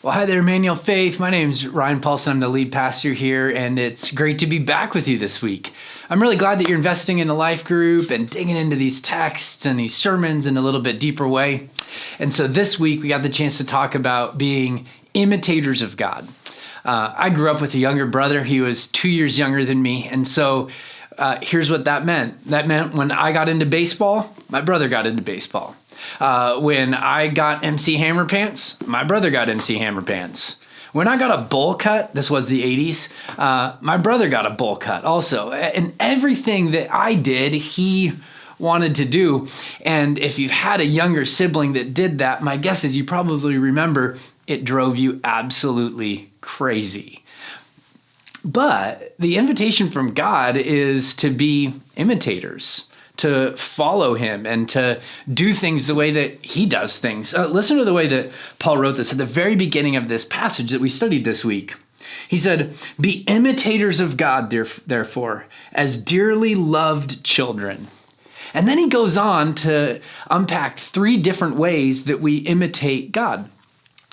Well, hi there, Emmanuel Faith. My name's Ryan Paulson. I'm the lead pastor here, and it's great to be back with you this week. I'm really glad that you're investing in a life group and digging into these texts and these sermons in a little bit deeper way. And so this week, we got the chance to talk about being imitators of God. I grew up with a younger brother. He was 2 years younger than me, and so here's what that meant. That meant when I got into baseball, my brother got into baseball. When I got MC Hammer Pants, my brother got MC Hammer Pants. When I got a bowl cut, this was the 80s, my brother got a bowl cut also. And everything that I did, he wanted to do. And if you've had a younger sibling that did that, my guess is you probably remember it drove you absolutely crazy. But the invitation from God is to be imitators, to follow him and to do things the way that he does things. Listen to the way that Paul wrote this at the very beginning of this passage that we studied this week. He said, "Be imitators of God, therefore, as dearly loved children." And then he goes on to unpack 3 different ways that we imitate God.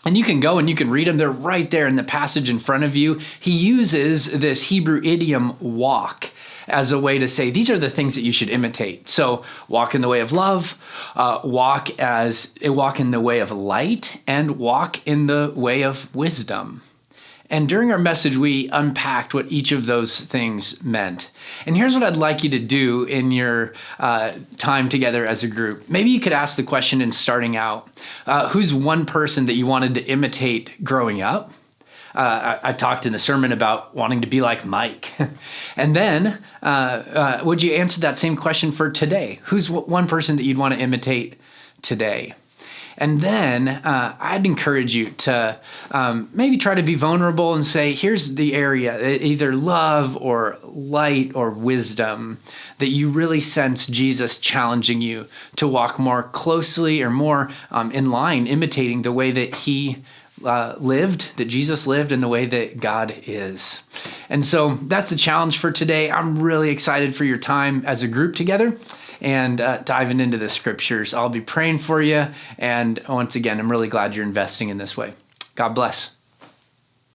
And you can go and you can read them. They're right there in the passage in front of you. He uses this Hebrew idiom, walk, as a way to say, these are the things that you should imitate. So walk in the way of love, walk in the way of light, and walk in the way of wisdom. And during our message, we unpacked what each of those things meant. And here's what I'd like you to do in your time together as a group. Maybe you could ask the question in starting out, who's one person that you wanted to imitate growing up? I talked in the sermon about wanting to be like Mike. And then, would you answer that same question for today? Who's one person that you'd want to imitate today? And then I'd encourage you to maybe try to be vulnerable and say, here's the area, either love or light or wisdom, that you really sense Jesus challenging you to walk more closely or more in line, imitating the way that he that Jesus lived, and the way that God is. And so that's the challenge for today. I'm really excited for your time as a group together and diving into the scriptures. I'll be praying for you. And once again, I'm really glad you're investing in this way. God bless.